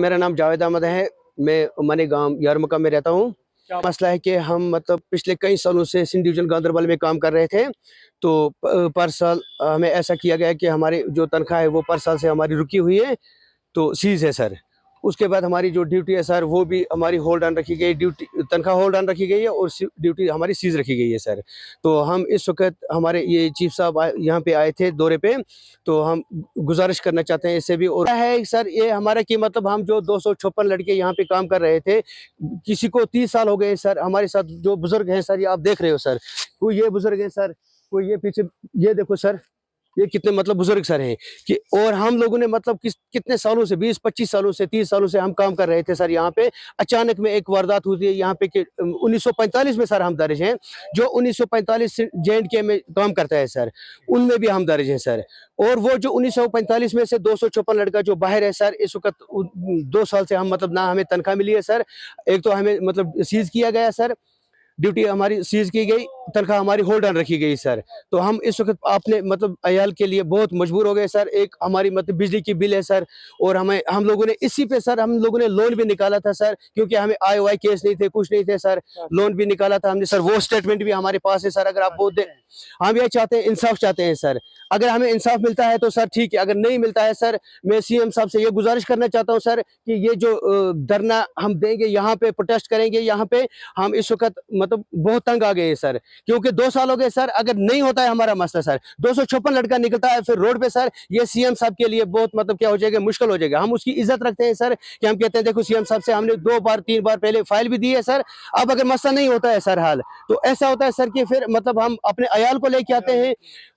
मेरा नाम जावेद अहमद है। मैं उमनी गांव यारमुका में रहता हूँ। मसला है कि हम मतलब पिछले कई सालों से सिंध डिवीजन गांदरबल में काम कर रहे थे। तो पर साल हमें ऐसा किया गया कि हमारी जो तनख्वाह है वो पर साल से हमारी रुकी हुई है, तो सीज़ है सर। उसके बाद हमारी जो ड्यूटी है सर वो भी हमारी होल्ड ऑन रखी गई, ड्यूटी तनख्वाह होल्ड ऑन रखी गई है और ड्यूटी हमारी सीज़ रखी गई है सर। तो हम इस वक्त हमारे ये चीफ साहब यहाँ पे आए थे दौरे पे, तो हम गुजारिश करना चाहते हैं इससे भी। और है सर ये हमारा कि मतलब हम जो 256 लड़के यहाँ पे काम कर रहे थे, किसी को 30 साल हो गए सर। हमारे साथ जो बुजुर्ग हैं सर, ये आप देख रहे हो सर, कोई ये बुजुर्ग हैं सर, कोई ये पीछे, ये देखो सर, ये कितने मतलब बुजुर्ग सर हैं कि। और हम लोगों ने मतलब कितने सालों से, 20-25 सालों से, 30 सालों से हम काम कर रहे थे सर यहाँ पे। अचानक में एक वारदात हुई है यहाँ पे कि 1945 में सर हम दर्ज हैं। जो 1945 से JNK में काम करता है सर, उनमें भी हम दर्ज हैं सर। और वो जो 1945 में से 256 लड़का जो बाहर है सर, इस वक्त 2 साल से हम मतलब ना हमें तनख्वाह मिली है सर। एक तो हमें मतलब सीज किया गया सर, ड्यूटी हमारी सीज की गई, तनख्वाह हमारी होल्ड ऑन रखी गई सर। तो हम इस वक्त आपने मतलब अयाल के लिए बहुत मजबूर हो गए सर। एक हमारी मतलब बिजली की बिल है सर, और हम लोगों ने इसी पे सर, हम लोगों ने लोन भी निकाला था सर, क्योंकि हमें आय वाय केस नहीं थे, कुछ नहीं थे सर। लोन भी निकाला था हमने सर, वो स्टेटमेंट भी हमारे पास है सर। अगर आप वो हम ये चाहते हैं, इंसाफ चाहते हैं सर। अगर हमें इंसाफ मिलता है तो सर ठीक है, अगर नहीं मिलता है सर, मैं CM साहब से ये गुजारिश करना चाहता हूँ सर कि ये जो धरना हम देंगे यहाँ पे, प्रोटेस्ट करेंगे यहाँ पे, हम इस वक्त मतलब बहुत तंग आ गए हैं सर। क्योंकि 2 साल हो गए सर, अगर नहीं होता है हमारा मसला सर, 256 लड़का निकलता है फिर रोड पे सर, ये CM साहब के लिए बहुत मतलब क्या हो जाएगा, मुश्किल हो जाएगा। हम उसकी इज्जत रखते हैं सर, कि हम कहते हैं देखो CM साहब से हमने 2 बार 3 बार पहले फाइल भी दी है सर। अब अगर मसला नहीं होता है सर हाल, तो ऐसा होता है सर कि फिर मतलब हम अपने अयाल को लेके आते हैं,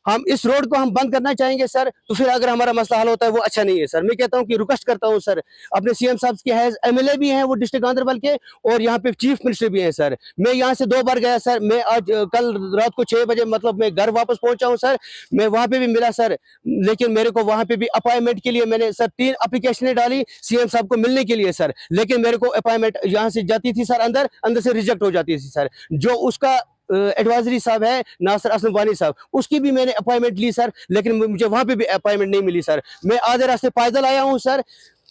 हम इस रोड को हम बंद करना चाहेंगे सर। तो फिर अगर हमारा मसला हल होता है वो अच्छा नहीं है सर। मैं कहता हूँ कि रिक्वेस्ट करता हूँ सर अपने CM साहब के है, MLA भी हैं वो डिस्ट्रिक्ट गांदरबल के, और यहाँ पे चीफ मिनिस्टर भी हैं सर। मैं यहाँ से 2 बार गया सर। मैं आज कल रात को 6 बजे मतलब मैं घर वापस पहुंचा हूँ सर। मैं वहां पे भी मिला सर, लेकिन मेरे को वहां पे भी अपॉइंटमेंट के लिए मैंने सर 3 एप्लीकेशनें डाली CM साहब को मिलने के लिए सर, लेकिन मेरे को अपॉइंटमेंट यहाँ से जाती थी सर, अंदर से रिजेक्ट हो जाती थी सर। जो उसका एडवाइजरी साहब है नासिर असलम वानी साहब, उसकी भी मैंने अपॉइंटमेंट ली सर, लेकिन मुझे वहां पे भी अपॉइंटमेंट नहीं मिली सर। मैं आधे रास्ते पैदल आया हूं सर,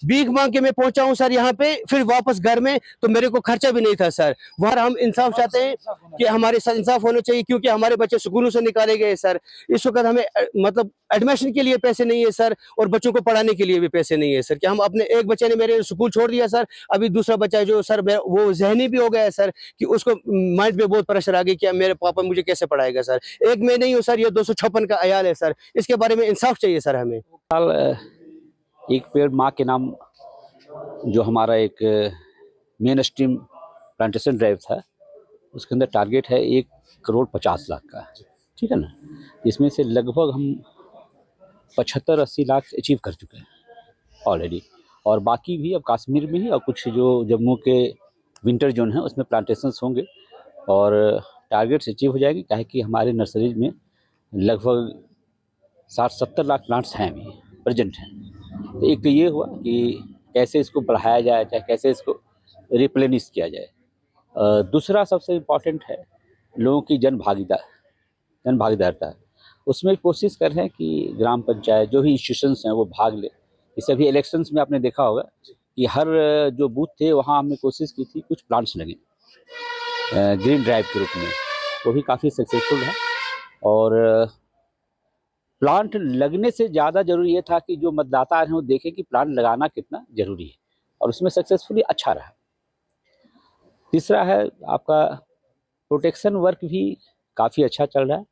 भीख मांग के मैं पहुंचा हूं सर यहाँ पे, फिर वापस घर में, तो मेरे को खर्चा भी नहीं था सर। वहां हम इंसाफ चाहते हैं कि हमारे साथ इंसाफ होना चाहिए, क्योंकि हमारे बच्चे स्कूलों से निकाले गए सर। इस वक्त हमें मतलब एडमिशन के लिए पैसे नहीं है सर, और बच्चों को पढ़ाने के लिए भी पैसे नहीं है सर। कि हम अपने एक बच्चे ने मेरे स्कूल छोड़ दिया सर, अभी दूसरा बच्चा जो सर वो जहनी भी हो गया है सर, कि उसको माइंड पे बहुत प्रेशर आ गया कि मेरे पापा मुझे कैसे पढ़ाएगा सर। एक मैं नहीं हूँ सर, ये 256 का अयाल है सर। इसके बारे में इंसाफ चाहिए सर हमें। एक पेड़ माँ के नाम जो हमारा एक मेन स्ट्रीम प्लांटेशन ड्राइव था, उसके अंदर टारगेट है 1,50,00,000 का, ठीक है ना। इसमें से लगभग हम 75-80 लाख अचीव कर चुके हैं ऑलरेडी, और बाकी भी अब कश्मीर में ही और कुछ जो जम्मू के विंटर जोन है उसमें प्लांटेशंस होंगे और टारगेट्स अचीव हो जाएंगे। काहे कि हमारे नर्सरीज में लगभग 60-70 लाख प्लांट्स हैं अभी प्रेजेंट हैं। तो एक तो ये हुआ कि कैसे इसको बढ़ाया जाए, चाहे कैसे इसको रिप्लेनिश किया जाए। दूसरा सबसे इम्पॉर्टेंट है लोगों की जन भागीदारिता। उसमें कोशिश कर रहे हैं कि ग्राम पंचायत जो भी इंस्टीट्यूशंस हैं वो भाग ले। इस अभी इलेक्शंस में आपने देखा होगा कि हर जो बूथ थे वहाँ हमने कोशिश की थी कुछ प्लांट्स लगे ग्रीन ड्राइव के रूप में, वो भी काफ़ी सक्सेसफुल है। और प्लांट लगने से ज़्यादा ज़रूरी ये था कि जो मतदाता हैं वो देखें कि प्लांट लगाना कितना ज़रूरी है, और उसमें सक्सेसफुली अच्छा रहा। तीसरा है आपका प्रोटेक्शन वर्क भी काफ़ी अच्छा चल रहा है।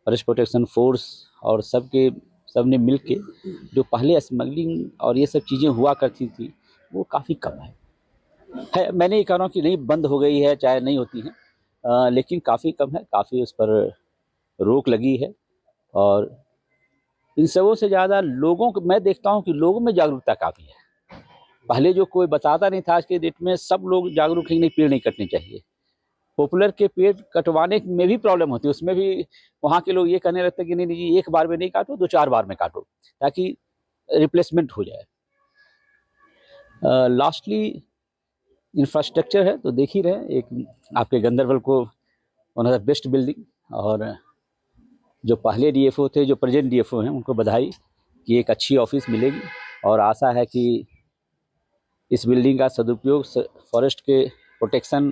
फॉरेस्ट प्रोटेक्शन फोर्स और सबने मिल के जो पहले स्मगलिंग और ये सब चीज़ें हुआ करती थी वो काफ़ी कम है। मैं नहीं कह रहा हूँ कि नहीं बंद हो गई है, चाहे नहीं होती हैं, लेकिन काफ़ी कम है, काफ़ी उस पर रोक लगी है। और इन सबों से ज़्यादा लोगों को मैं देखता हूँ कि लोगों में जागरूकता काफ़ी है। पहले जो कोई बताता नहीं था, आज के डेट में सब लोग जागरूक हैं, नहीं पेड़ नहीं कटने चाहिए। पॉपुलर के पेड़ कटवाने में भी प्रॉब्लम होती है, उसमें भी वहाँ के लोग ये कहने लगते हैं कि नहीं जी एक बार में नहीं काटो, 2-4 बार में काटो ताकि रिप्लेसमेंट हो जाए। लास्टली इंफ्रास्ट्रक्चर है तो देख ही रहे, एक आपके गांदरबल को one of the best building, और जो पहले DFO थे, जो प्रेजेंट DFO हैं, उनको बधाई कि एक अच्छी ऑफिस मिलेगी, और आशा है कि इस बिल्डिंग का सदुपयोग फॉरेस्ट के प्रोटेक्शन,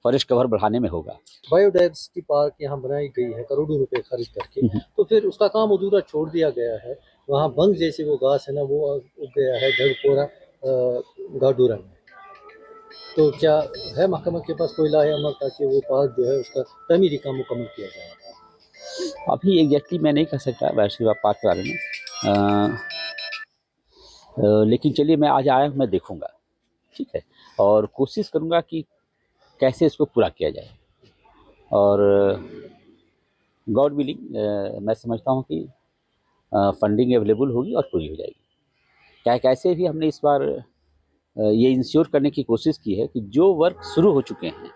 फॉरेस्ट कवर बढ़ाने में होगा। बायोडाइवर्सिटी पार्क यहाँ बनाई गई है करोड़ों रुपए खर्च करके, तो फिर उसका काम अधूरा छोड़ दिया गया है। वहाँ बंग जैसे वो घास है ना, वो उग गया है जड़पोरा गाडूरा में। तो क्या है महकमा के पास कोई लाहे अमल ताकि वो पार्क जो है उसका तमीरी काम मुकम्मल किया जाए? अभी एग्जैक्टली मैं नहीं कह सकता वैष्णवी पार्क के बारे में, लेकिन चलिए मैं आज आया हूँ, मैं देखूँगा, ठीक है, और कोशिश करूँगा कि कैसे इसको पूरा किया जाए। और गॉड विलिंग मैं समझता हूँ कि फंडिंग अवेलेबल होगी और पूरी हो जाएगी। क्या कैसे भी हमने इस बार ये इंश्योर करने की कोशिश की है कि जो वर्क शुरू हो चुके हैं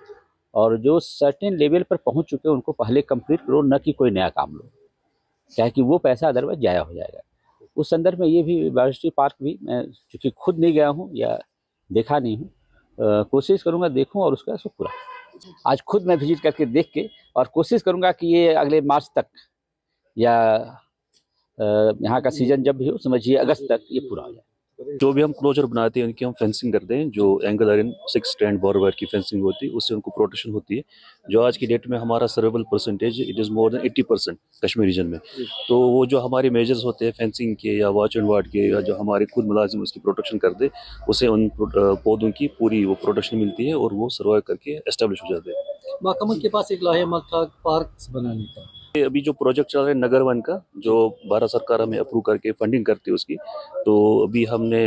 और जो सर्टेन लेवल पर पहुंच चुके हैं उनको पहले कंप्लीट करो, न कि कोई नया काम लो, क्या कि वो पैसा अदरवाइज जाया हो जाएगा। उस संदर्भ में ये भी बायोडायवर्सिटी पार्क भी मैं चूँकि खुद नहीं गया हूँ या देखा नहीं हूँ, कोशिश करूँगा देखूँ और उसका इसको पूरा। आज खुद मैं विजिट करके देख के और कोशिश करूँगा कि ये अगले मार्च तक या यहाँ का सीजन जब भी हो, समझिए अगस्त तक ये पूरा हो जाए। जो भी हम क्लोजर बनाते हैं उनकी हम फेंसिंग करते हैं, जो एंगल आयरन 6 स्टैंड बार वायर की फेंसिंग होती है, उससे उनको प्रोटेक्शन होती है। जो आज की डेट में हमारा survival percentage it is more than 80% Kashmir region में। तो वो जो हमारे मेजर्स होते हैं फेंसिंग के या वॉच एंड वार्ड के, या जो हमारे खुद मुलाजिम उसकी प्रोटेक्शन करते, उसे उन पौधों की पूरी वो प्रोटेक्शन मिलती है और वो सर्वाइव करके एस्टेब्लिश हो जाते हैं। महकमा के पास एक लाहे अमल था पार्क बनाने का। अभी जो प्रोजेक्ट चल रहा है नगर वन का, जो भारत सरकार हमें अप्रूव करके फंडिंग करती है उसकी, तो अभी हमने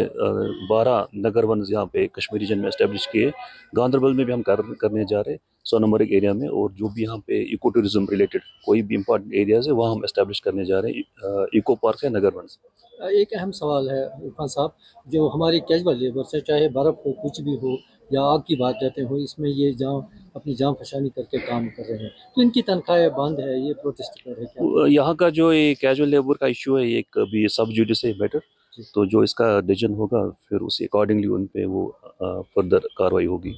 12 नगर वन यहाँ पे कश्मीरी रीजन में एस्टेब्लिश किए। गांधरबल में भी हम करने जा रहे हैं, सोनमर्ग एरिया में, और जो भी यहाँ पे इको टूरिज्म रिलेटेड कोई भी इंपॉर्टेंट एरियाज है वहाँ हम एस्टेब्लिश करने जा रहे हैं इको पार्क है नगर वन से। एक अहम सवाल है इरफान साहब, जो हमारी कैजुअल लेबर से चाहे बर्फ़ हो कुछ भी हो या आग की बात जाते हो, इसमें ये अपनी जान फशानी करके काम कर रहे हैं, तो इनकी तनख्वाहें बंद है, ये प्रोटेस्ट कर रहे हैं क्या? यहाँ का जो ये कैजुअल लेबर का इशू है, एक अभी सब जुडिशियल मैटर, तो जो इसका डिसीजन होगा फिर उसी अकॉर्डिंगली उन पे वो फर्दर कार्रवाई होगी।